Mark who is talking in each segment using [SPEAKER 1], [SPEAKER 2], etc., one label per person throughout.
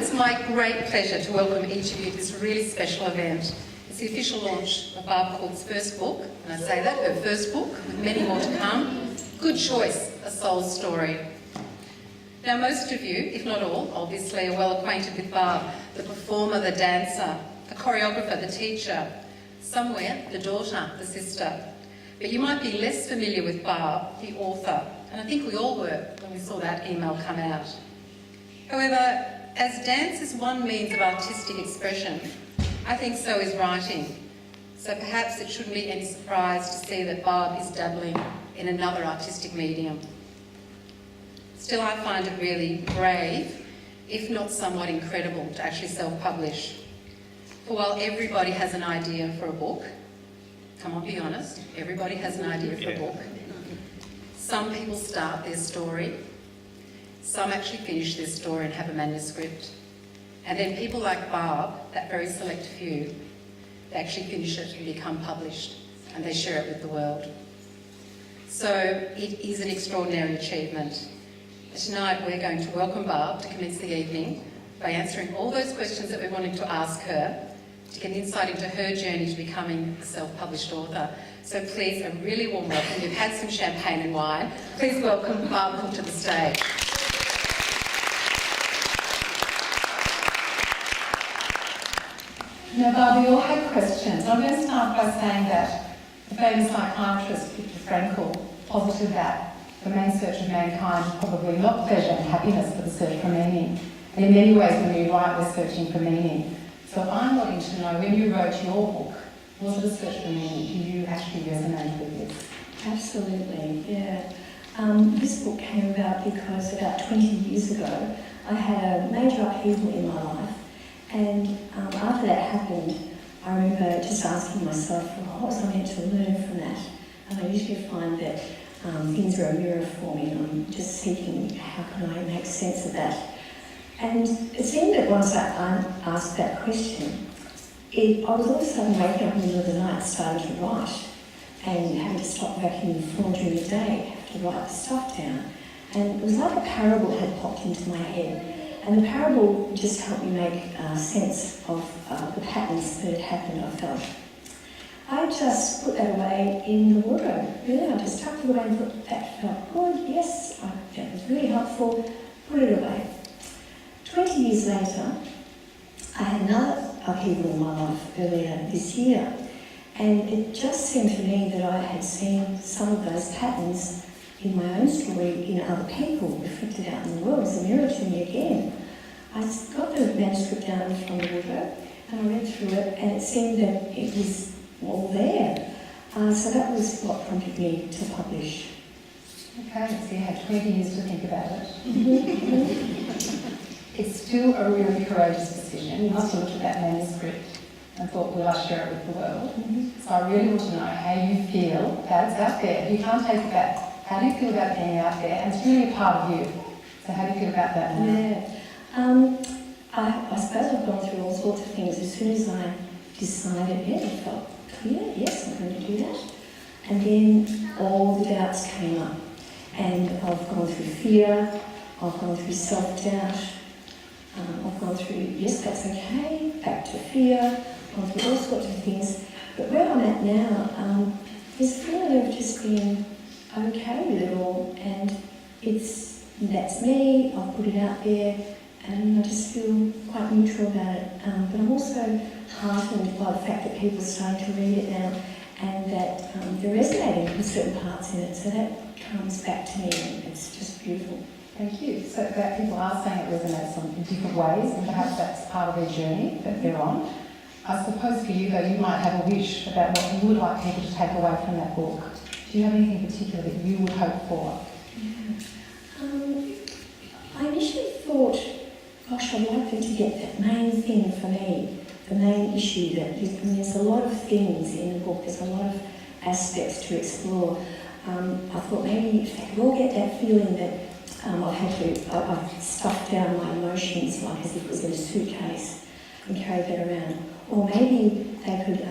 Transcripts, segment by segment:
[SPEAKER 1] it's my great pleasure to welcome each of you to this really special event. It's the official launch of Barb Court's first book, and I say that, her first book, with many more to come. Good choice, A Soul Story. Now, most of you, if not all, obviously are well acquainted with Barb, the performer, the dancer, the choreographer, the teacher, somewhere the daughter, the sister. But you might be less familiar with Barb, the author, and I think we all were when we saw that email come out. However, as dance is one means of artistic expression, I think so is writing. So perhaps it shouldn't be any surprise to see that Barb is dabbling in another artistic medium. Still, I find it really brave, if not somewhat incredible, to actually self-publish. For while everybody has an idea for a book, come on, be honest, everybody has an idea for a book. Some people start their story, some actually finish their story and have a manuscript. And then people like Barb, that very select few, they actually finish it and become published, and they share it with the world. So it is an extraordinary achievement. Tonight we're going to welcome Barb to commence the evening by answering all those questions that we're wanting to ask her, to get insight into her journey to becoming a self-published author. So please, a really warm welcome. You've had some champagne and wine. Please welcome Barb Cook to the stage. Now, Barb, we all had questions. I'm going to start by saying that the famous psychiatrist Viktor Frankl posited that the main search of mankind is probably not pleasure and happiness, but the search for meaning. And in many ways, when we write, we're searching for meaning. So I'm wanting to know, when you wrote your book, was it a search for meaning? Do you actually resonate with this?
[SPEAKER 2] Absolutely, yeah. This book came about because about 20 years ago, I had a major upheaval in my life. And after that happened, I remember just asking myself, well, what was I meant to learn from that? And I usually find that things are a mirror for me, and I'm just seeking how can I make sense of that. And it seemed that once I asked that question, I was all of a sudden waking up in the middle of the night starting to write, and having to stop vacuuming the floor during the day, have to write the stuff down. And it was like a parable had popped into my head. And the parable just helped me make sense of the patterns that had happened, I felt. I just put that away in the wardrobe, really. I just tucked it away and thought, that felt good, yes, that was really helpful, put it away. 20 years later, I had another upheaval in my life earlier this year, and it just seemed to me that I had seen some of those patterns in my own story in other people reflected out in the world as a mirror to me again. I got the manuscript down from the wardrobe and I read through it, and it seemed that it was all there. So that was what prompted me to publish.
[SPEAKER 1] Okay, so you had 20 years to think about it. It's still a really courageous decision. You must have looked at that manuscript and thought, will I share it with the world? So I really want to know how you feel that it's out there. You can't take it back. How do you feel about being out there? And it's really a part of you. So how do you feel about that now?
[SPEAKER 2] Yeah. I suppose I've gone through all sorts of things. As soon as I decided, yeah, I felt clear, yes, I'm going to do that. And then all the doubts came up. And I've gone through fear, I've gone through self-doubt, I've gone through, yes, that's okay, back to fear, I've gone through all sorts of things. But where I'm at now is a feeling of just being okay with it all, and that's me, I've put it out there, and I just feel quite neutral about it. But I'm also heartened by the fact that people are starting to read it now, and that they're resonating with certain parts in it, so that comes back to me, and it's just beautiful.
[SPEAKER 1] Thank you. So that people are saying it resonates in different ways, and perhaps that's part of their journey that they're on. I suppose for you, though, you might have a wish about what you would like people to take away from that book. Do you have anything particular that you would hope for?
[SPEAKER 2] I initially thought, gosh, I'd like them to get that main thing for me, the main issue. There's a lot of things in the book, there's a lot of aspects to explore. I thought maybe if they could all get that feeling that I've stuffed down my emotions like as if it was in a suitcase and carried that around. Or maybe they could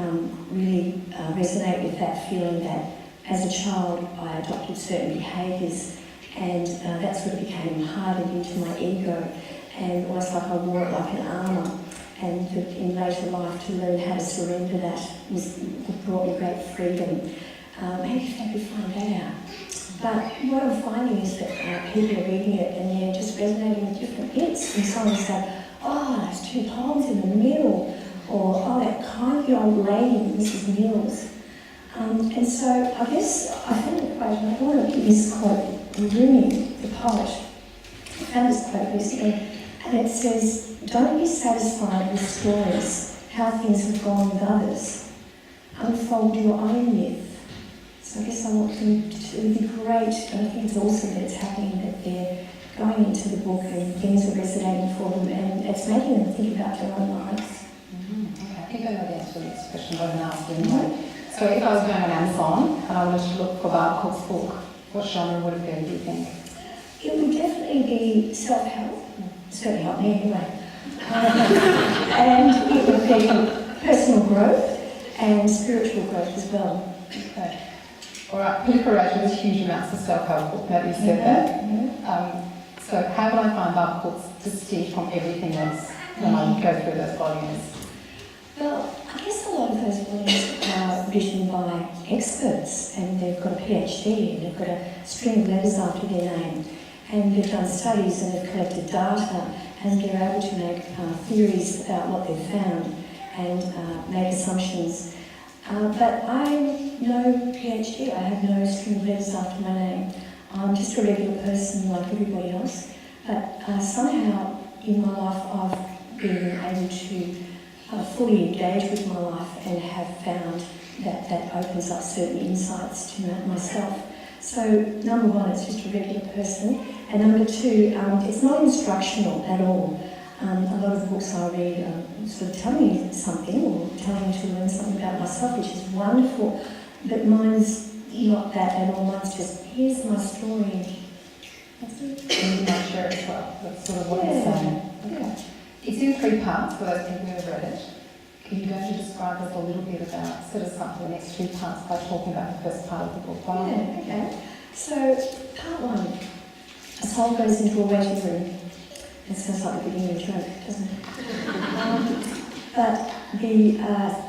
[SPEAKER 2] really resonate with that feeling that as a child I adopted certain behaviours, and that sort of became hardened into my ego, and almost like I wore it like an armour, and that in later life to learn how to surrender that brought me great freedom. Maybe if they could find that out. But what I'm finding is that people are reading it and they're just resonating with different bits, and someone say, oh, those two poems in the middle, or oh, that kindly old lady, Mrs. Mills. And so I guess I found it quite, I want to give this quote, Rumi, the poet. I found this quote recently, and it says, don't be satisfied with stories, how things have gone with others. Unfold your own myth. So I guess I want them to be great, and I think it's awesome that it's happening, that they're going into the book and things are resonating for them, and it's making them think about their own lives.
[SPEAKER 3] Okay, I think I know the answer to this question, but I didn't ask anyway. So if I was going on Amazon and I wanted to look for Barb Cook's book, what genre would it be, do you think?
[SPEAKER 2] It would definitely be self-help. Certainly helped me anyway. And it would be personal growth and spiritual growth as well.
[SPEAKER 3] Okay. All right, proliferation is huge amounts of self-help book, now that you said that. So how would I find Barb Cook's distinct from everything else when I go through those volumes?
[SPEAKER 2] Well, I guess a lot of those volumes are written by experts, and they've got a PhD, and they've got a string of letters after their name, and they've done studies and they've collected data, and they're able to make theories about what they've found and make assumptions. But I'm no PhD, I have no string of letters after my name. I'm just a regular person like everybody else. But somehow in my life I've been able to fully engage with my life and have found that that opens up certain insights to myself. So number one, it's just a regular person. And number two, it's not instructional at all. A lot of the books I read are sort of telling me something or telling me to learn something about myself, which is wonderful. But mine's not that at all. Mine's just, here's my story. That's it.
[SPEAKER 3] And you might share it as well. That's sort of what you're saying. Okay. It's in 3 parts for those people who have read it. Can you go to describe us a little bit about, set us up for the next 2 parts by talking about the first part of the book?
[SPEAKER 2] Yeah, okay. So, part 1, a soul goes into a waiting room. It sounds like the beginning of a joke, doesn't it? But the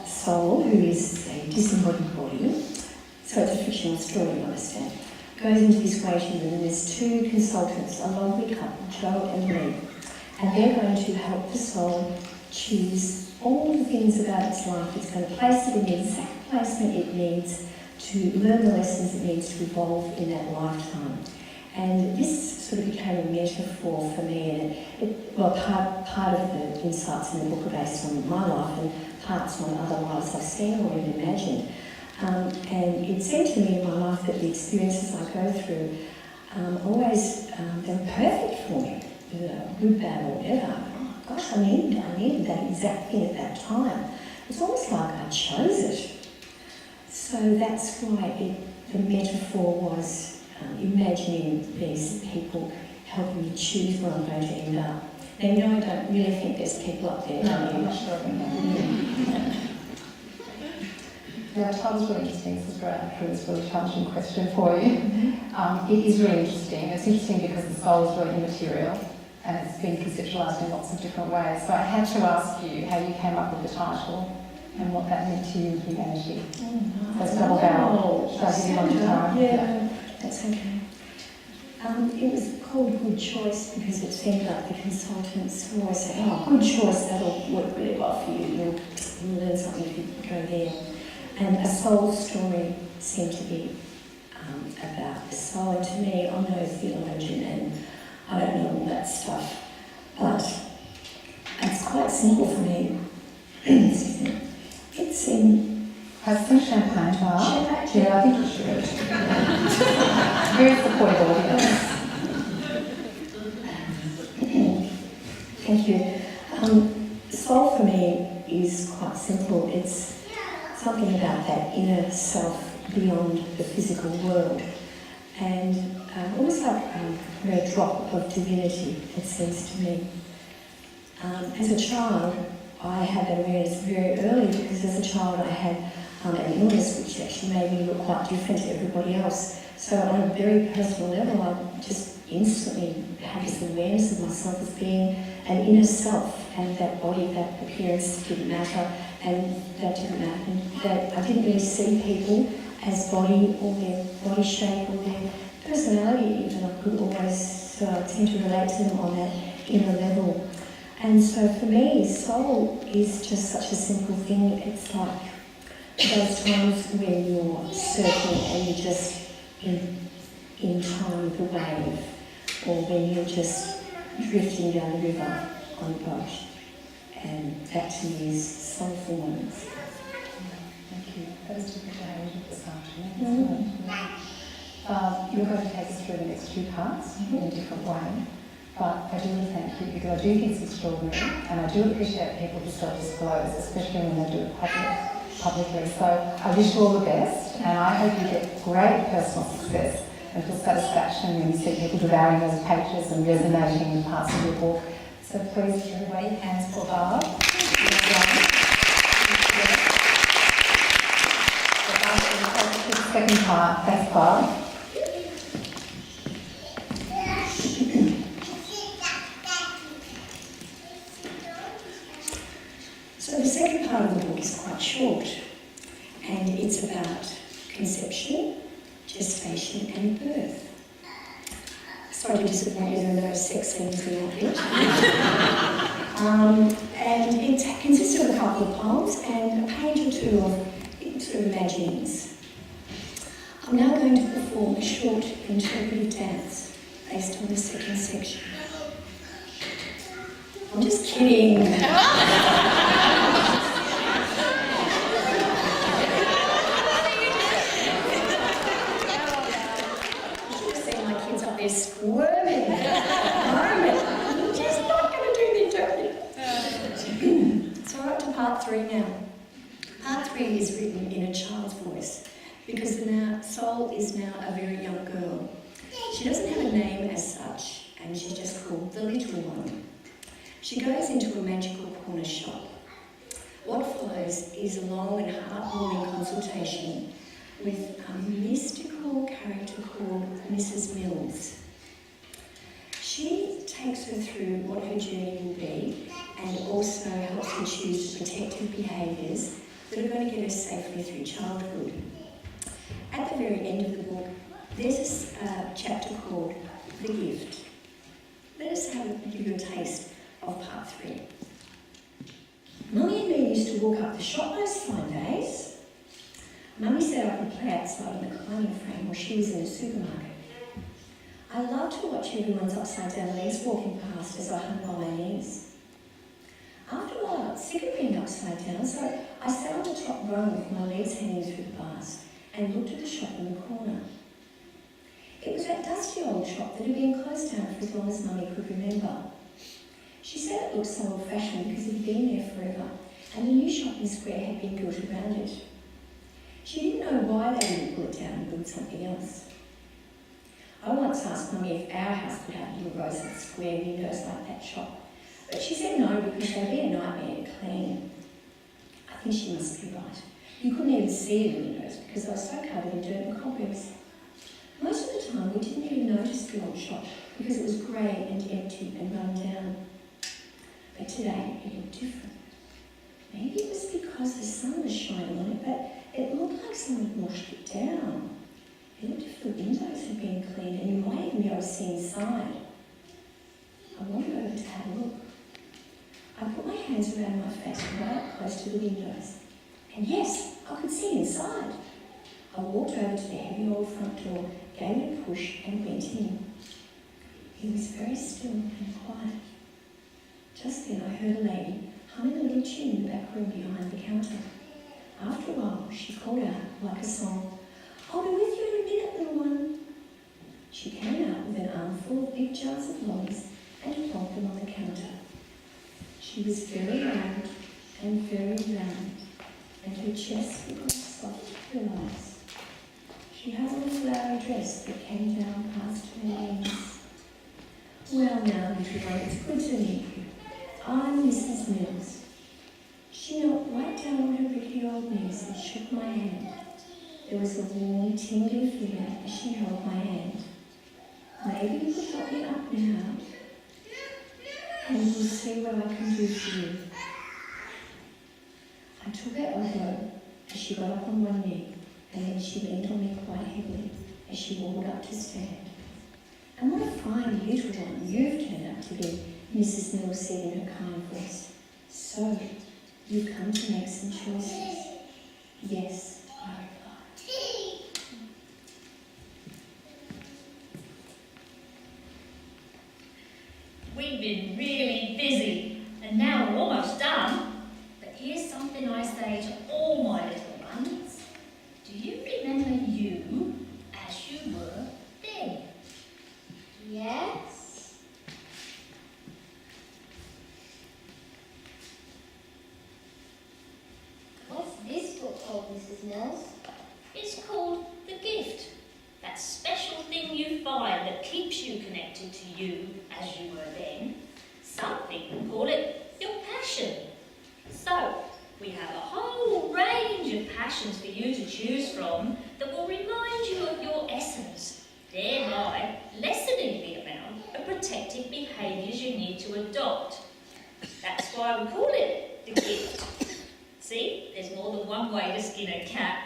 [SPEAKER 2] soul, who is a disembodied body, so it's a fictional story, you understand, goes into this waiting room, and there's 2 consultants, a lovely couple, Joe and Lee, and they're going to help the soul choose all the things about its life. It's going to place it in the exact placement it needs to learn the lessons it needs to evolve in that lifetime. And this sort of became a metaphor for me, and part of the insights in the book are based on my life and parts on other lives I've seen or even imagined. And it seemed to me in my life that the experiences I go through always, they're perfect for me, good, bad or whatever. Oh gosh, I needed that exact thing at that time. It's almost like I chose it. So that's why the metaphor was imagining these people helping me choose where I'm going to end up. Now, you know, I don't really think there's people up there.
[SPEAKER 3] No, I'm not sure about that. Now, title's really interesting. This is great. I'm sure it's a really challenging question for you. It is really interesting. It's interesting because the soul is really immaterial and it's been conceptualised in lots of different ways. So I had to ask you how you came up with the title and what that meant to you in humanity. So it's double barrel. Should I give you one time?
[SPEAKER 2] Yeah, that's okay. It was called Good Choice because it seemed like the consultants were always saying, oh, good choice, that'll work really well for you. You'll learn something if you go there. And a soul story seemed to be about the soul. And to me, I'm no theologian and I don't know all that stuff, but it's quite simple for me. Excuse me. It's in...
[SPEAKER 3] Has some champagne bar?
[SPEAKER 2] Champagne.
[SPEAKER 3] Yeah, I think you should. Very supportive audience.
[SPEAKER 2] Thank you. Soul for me is quite simple. It's something about that inner self beyond the physical world. And almost like a drop of divinity, it seems to me. As a child, I had awareness very early because as a child I had an illness which actually made me look quite different to everybody else. So on a very personal level, I just instantly have this awareness of myself as being an inner self, and that body, that appearance didn't matter, and that didn't matter. And that I didn't really see people as body or their body shape or their personality even. I could always tend to relate to them on that inner level. And so for me, soul is just such a simple thing. It's like those times when you're surfing and you're just in time with the wave, or when you're just drifting down the river on a boat. And that to me is soulful moments.
[SPEAKER 3] Thank you. That was different to this afternoon. You're going to take us through the next two parts in a different way. But I do want to thank you because I do think it's extraordinary, and I do appreciate people who self-disclose, especially when they do it publicly. So I wish you all the best, and I hope you get great personal success and feel satisfaction when you see people devouring those pages and resonating with parts of your book. So please, everybody, hands for Barb. The second part, thanks Barb.
[SPEAKER 2] So the second part of the book is quite short, and it's about conception, gestation and birth. Sorry to disappoint you, there are no sex scenes in that bit. And it consists of a couple of poems and a page or two of sort of imaginings. I'm now going to perform a short interpretive dance based on the second section. I'm just kidding. They're squirming. I'm just not going to do the interpretive. So we're up to part 3 now. Part 3 is written in a child's voice because the soul is now a very young girl. She doesn't have a name as such, and she's just called the little one. She goes into a magical corner shop. What follows is a long and heartwarming consultation with a mystical character called Mrs. Mills. She takes her through what her journey will be and also helps her choose protective behaviours that are going to get her safely through childhood. At the very end of the book, there's a chapter called The Gift. Let us give you a taste of part 3. Mummy and me used to walk up the shop those fine days. Mummy said I could play outside in the climbing frame while she was in the supermarket. I loved to watch everyone's upside down legs walking past as I hung by my knees. After a while I got sick of being upside down, so I sat on the top row with my legs hanging through the bars and looked at the shop in the corner. It was that dusty old shop that had been closed down for as long as Mummy could remember. She said it looked so old-fashioned because it had been there forever, and the new shopping square had been built around it. She didn't know why they didn't pull it down and build something else. I once asked Mummy if our house could have little rows of square windows like that shop, but she said no because they'd be a nightmare to clean. I think she must be right. You couldn't even see the windows because they were so covered in dirt and cobwebs. Most of the time we didn't even notice the old shop because it was grey and empty and run down. But today it looked different. Maybe it was because the sun was shining on it, but it looked like someone had washed it down. It looked as if the windows had been cleaned and you might even be able to see inside. I wandered over to have a look. I put my hands around my face right up close to the windows. And yes, I could see inside. I walked over to the heavy old front door, gave it a push and went in. It was very still and quiet. Just then I heard a lady humming a little tune in the back room behind the counter. After a while, she called out like a song, "I'll be with you in a minute, little one." She came out with an armful of big jars of lollies and plonked them on the counter. She was very round and very round, and her chest looked like soft pillows. She had a little flowery dress that came down past her knees. "Well now, little one, it's good to meet you. I'm Mrs. Mills." She knelt right down on her rickety old knees and shook my hand. There was a warm, tingling feeling as she held my hand. maybe you could help me up now, and we'll see what I can do for you. I took her elbow as she got up on one knee, and then she leaned on me quite heavily as she walked up to stand. And what a fine little one you've turned out to be, Mrs. Mills said in her kind voice. So, you've come to make some choices. Yes, I replied.
[SPEAKER 4] We've been really busy, and now we're almost done. But here's something I say to all my little ones. Do you remember you as you were then?
[SPEAKER 5] Yes. What's this book called, Mrs. Mills?
[SPEAKER 4] It's called The Gift. That special thing you find that keeps you connected to you as you were then. Some people call it your passion. So, we have a whole range of passions for you to choose from that will remind you of your essence, thereby lessening the amount of protective behaviours you need to adopt. That's why we call it The Gift. See, there's more than one way to skin a cat.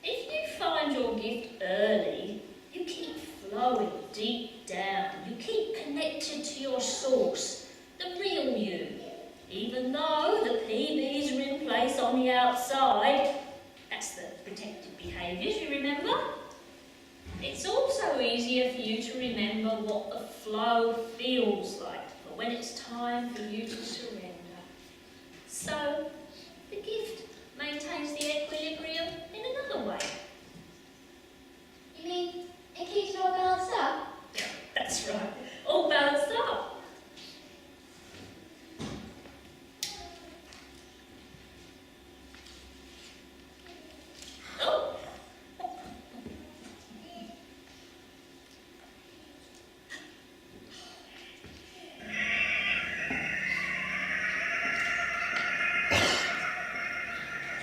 [SPEAKER 4] If you find your gift early, you keep flowing deep down. You keep connected to your source, the real you. Even though the PBs are in place on the outside, that's the protective behaviours, you remember? It's also easier for you to remember what the flow feels like for when it's time for you to surrender. So, the gift maintains the equilibrium in another way.
[SPEAKER 5] You mean it keeps it all balanced up?
[SPEAKER 4] That's right, all balanced up. Oh!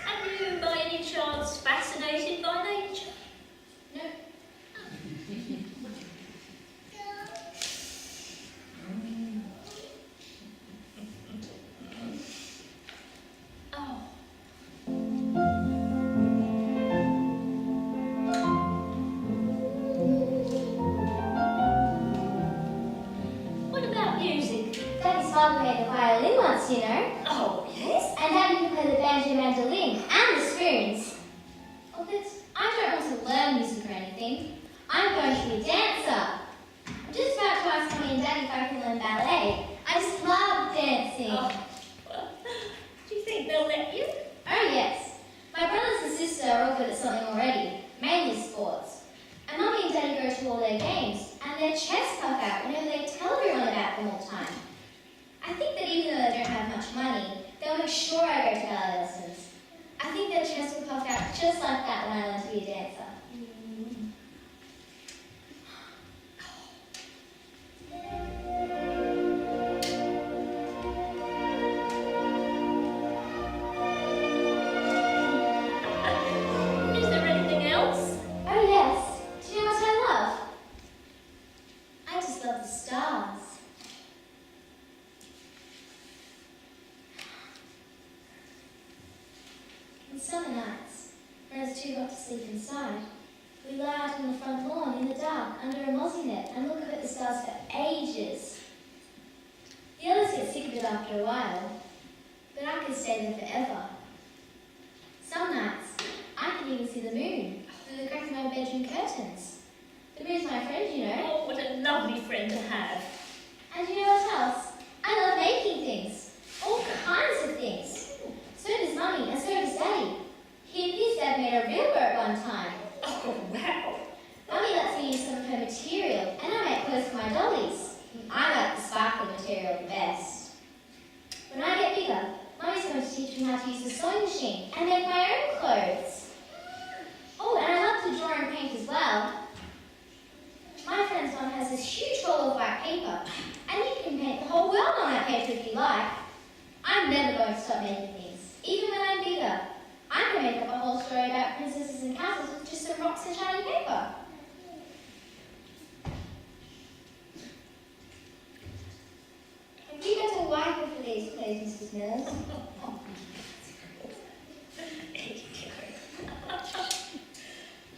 [SPEAKER 4] Are you by any chance fascinated by nature?
[SPEAKER 5] No.
[SPEAKER 4] Oh. What about music?
[SPEAKER 5] Daddy's father played the violin once, you know.
[SPEAKER 4] Oh, yes?
[SPEAKER 5] And Daddy can play the banjo mandolin and the spoons. Oh, but I don't want to learn music or anything. I'm going to be a dancer. I'm just about to ask Mommy and Daddy if I can learn ballet. I just love dancing.
[SPEAKER 4] Oh, well, do you think they'll let you?
[SPEAKER 5] Oh, yes. My brothers and sister are all good at something already, mainly sports. And Mommy and Daddy go to all their games, and their chests puff out whenever they tell everyone about them all the time. I think that even though they don't have much money, they'll make sure I go to ballet lessons. I think their chests will puff out just like that when I learn to be a dancer.
[SPEAKER 4] Is there anything else?
[SPEAKER 5] Oh, yes. Do you know what I love? I just love the stars. On summer nights, when it's too hot to sleep inside, we lie out on the front lawn in the dark under a mozzie net and look up at the stars for ages. The others get sick of it after a while, but I could stay there forever. Some nights, I can even see the moon through the crack of my bedroom curtains. The moon's my friend, you know.
[SPEAKER 4] Oh, what a lovely friend to have.
[SPEAKER 5] And you know what else? I love making things. All kinds of things. So does Mummy, and so does Daddy. He and his dad made a railboat one time.
[SPEAKER 4] Oh, wow.
[SPEAKER 5] Mummy lets me use some of her material, and I make clothes for my dollies. I like the sparkly material the best. When I get bigger, Mummy's going to teach me how to use the sewing machine and make my own clothes. Oh, and I love to draw and paint as well. My friend's mum has this huge roll of white paper, and you can paint the whole world on that paper if you like. I'm never going to stop making things, even when I'm bigger. I can make up a whole story about princesses and castles with just some rocks and shiny paper. Have you got a wiper for these, please, Mrs. Mills?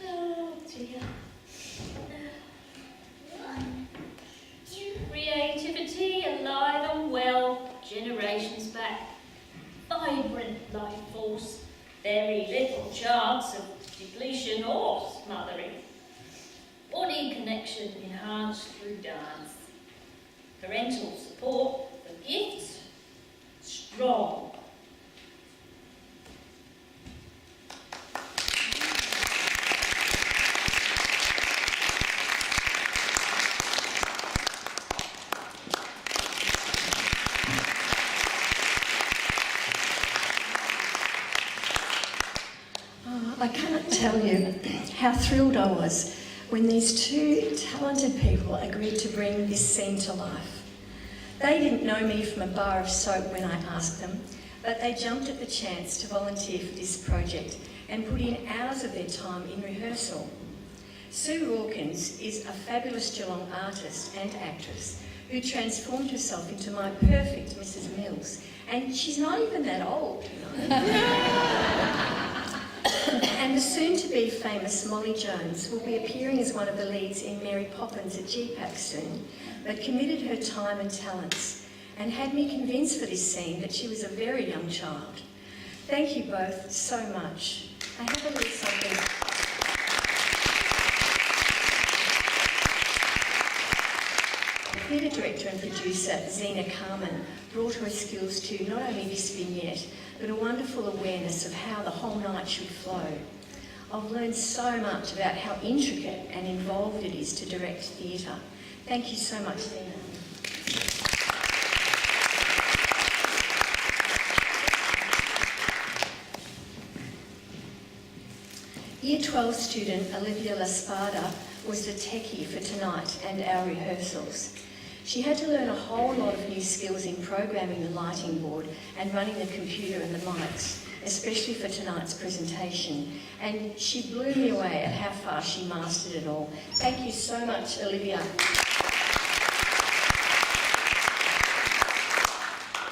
[SPEAKER 4] Oh dear. Creativity alive and well, generations back. Vibrant life force, very little chance of depletion or smothering. Body connection enhanced through dance. Parental support for gifts, strong.
[SPEAKER 2] I can't tell you how thrilled I was when these two talented people agreed to bring this scene to life. They didn't know me from a bar of soap when I asked them, but they jumped at the chance to volunteer for this project and put in hours of their time in rehearsal. Sue Rawkins is a fabulous Geelong artist and actress who transformed herself into my perfect Mrs. Mills, and she's not even that old, you know. And the soon-to-be famous Molly Jones will be appearing as one of the leads in Mary Poppins at GPAC soon, but committed her time and talents and had me convinced for this scene that she was a very young child. Thank you both so much. I have a little something. Theatre director and producer Zena Carmen brought her skills to not only this vignette, but a wonderful awareness of how the whole night should flow. I've learned so much about how intricate and involved it is to direct theatre. Thank you so much, Zena. Year 12 student Olivia Laspada was the techie for tonight and our rehearsals. She had to learn a whole lot of new skills in programming the lighting board and running the computer and the mics, especially for tonight's presentation. And she blew me away at how fast she mastered it all. Thank you so much, Olivia.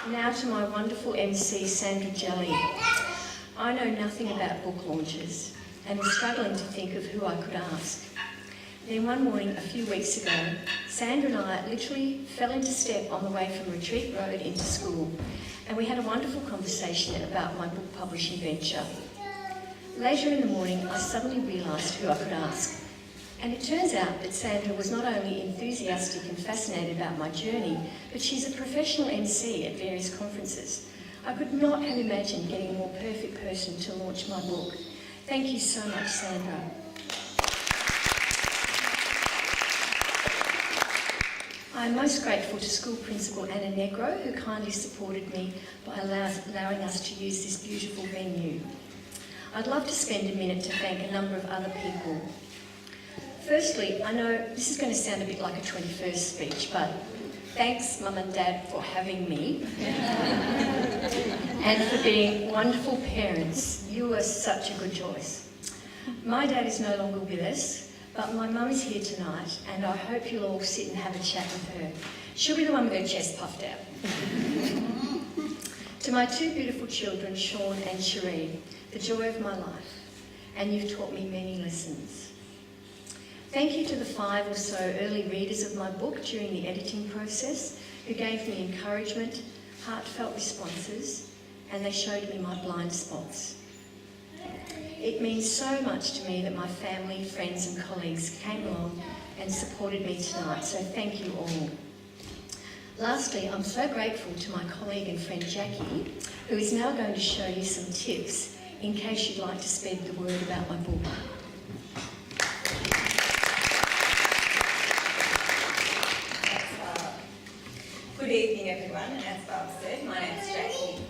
[SPEAKER 2] Now to my wonderful MC, Sandra Jelly. I know nothing about book launches and was struggling to think of who I could ask. Then one morning a few weeks ago, Sandra and I literally fell into step on the way from Retreat Road into school, and we had a wonderful conversation about my book publishing venture. Later in the morning, I suddenly realised who I could ask. And it turns out that Sandra was not only enthusiastic and fascinated about my journey, but she's a professional MC at various conferences. I could not have imagined getting a more perfect person to launch my book. Thank you so much, Sandra. I'm most grateful to school principal Anna Negro, who kindly supported me by allowing us to use this beautiful venue. I'd love to spend a minute to thank a number of other people. Firstly, I know this is going to sound a bit like a 21st speech, but thanks, Mum and Dad, for having me and for being wonderful parents. You were such a good choice. My dad is no longer with us, but my mum is here tonight, and I hope you'll all sit and have a chat with her. She'll be the one with her chest puffed out. To my two beautiful children, Sean and Cherie, the joy of my life, and you've taught me many lessons. Thank you to the 5 or so early readers of my book during the editing process, who gave me encouragement, heartfelt responses, and they showed me my blind spots. It means so much to me that my family, friends and colleagues came along and supported me tonight, so thank you all. Lastly, I'm so grateful to my colleague and friend Jackie, who is now going to show you some tips in case you'd like to spread the word about my book.
[SPEAKER 6] Good evening, everyone, and as Barb said, my name's Jackie.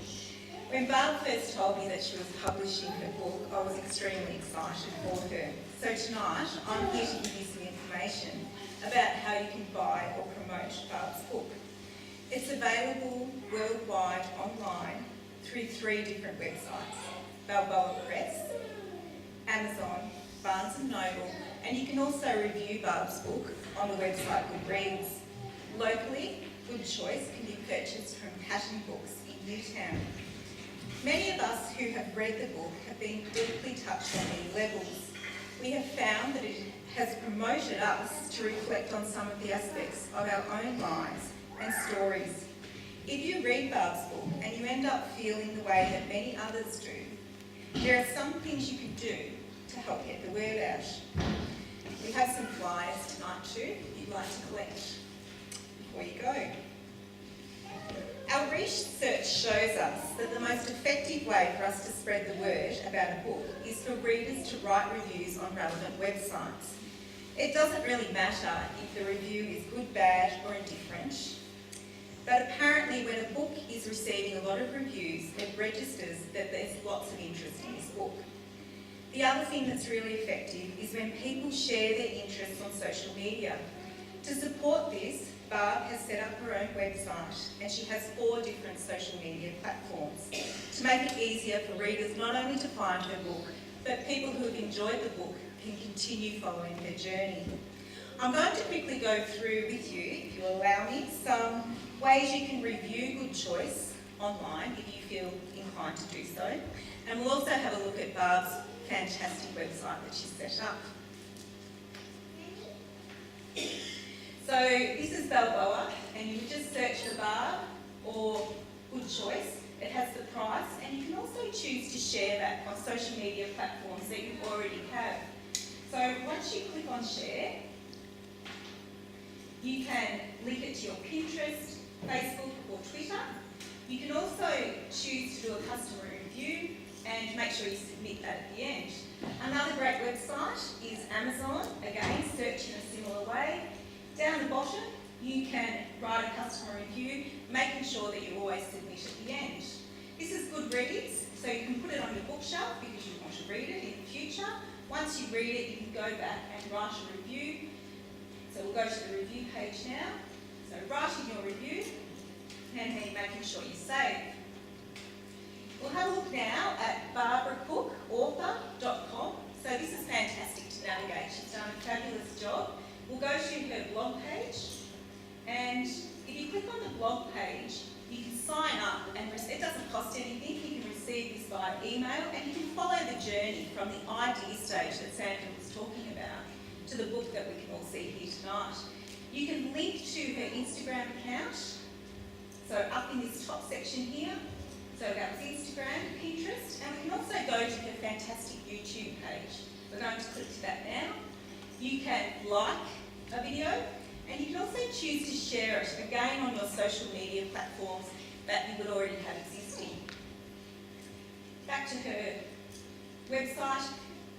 [SPEAKER 6] When Barb first told me that she was publishing her book, I was extremely excited for her. So tonight, I'm here to give you some information about how you can buy or promote Barb's book. It's available worldwide online through 3 different websites: Balboa Press, Amazon, Barnes & Noble, and you can also review Barb's book on the website Goodreads. Locally, Good Choice can be purchased from Pattern Books in Newtown. Many of us who have read the book have been deeply touched on many levels. We have found that it has promoted us to reflect on some of the aspects of our own lives and stories. If you read Barb's book and you end up feeling the way that many others do, there are some things you can do to help get the word out. We have some flyers tonight too, if you'd like to collect before you go. Our research shows us that the most effective way for us to spread the word about a book is for readers to write reviews on relevant websites. It doesn't really matter if the review is good, bad or indifferent, but apparently when a book is receiving a lot of reviews, it registers that there's lots of interest in this book. The other thing that's really effective is when people share their interests on social media. To support this, Barb has set up her own website and she has 4 different social media platforms to make it easier for readers not only to find her book, but people who have enjoyed the book can continue following her journey. I'm going to quickly go through with you, if you allow me, some ways you can review Good Choice online if you feel inclined to do so. And we'll also have a look at Barb's fantastic website that she's set up. So this is Balboa, and you would just search for Barb or Good Choice. It has the price, and you can also choose to share that on social media platforms that you already have. So once you click on share, you can link it to your Pinterest, Facebook or Twitter. You can also choose to do a customer review and make sure you submit that at the end. Another great website is Amazon. Again, search in a similar way. Down the bottom, you can write a customer review, making sure that you always submit at the end. This is Goodreads, so you can put it on your bookshelf because you want to read it in the future. Once you read it, you can go back and write a review. So we'll go to the review page now. So writing your review, and then making sure you save. We'll have a look now at barbaracookauthor.com. So this is fantastic to navigate. She's done a fabulous job. We'll go to her blog page, and if you click on the blog page, you can sign up, and it doesn't cost anything. You can receive this via email, and you can follow the journey from the idea stage that Sandra was talking about to the book that we can all see here tonight. You can link to her Instagram account, so up in this top section here. So that was Instagram, Pinterest, and we can also go to her fantastic YouTube page. We're going to click to that now. You can like a video, and you can also choose to share it, again on your social media platforms that you would already have existing. Back to her website.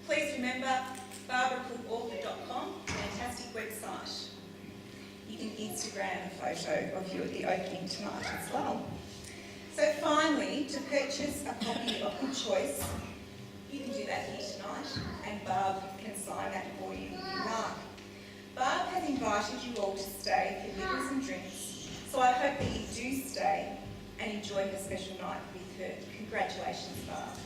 [SPEAKER 6] Please remember barbaracookauthor.com, fantastic website. You can Instagram a photo of you at the opening tonight as well. So finally, to purchase a copy of Good Choice, you can do that here tonight, and Barb can sign that for you if you like. Barb has invited you all to stay for dinners and drinks, so I hope that you do stay and enjoy her special night with her. Congratulations, Barb.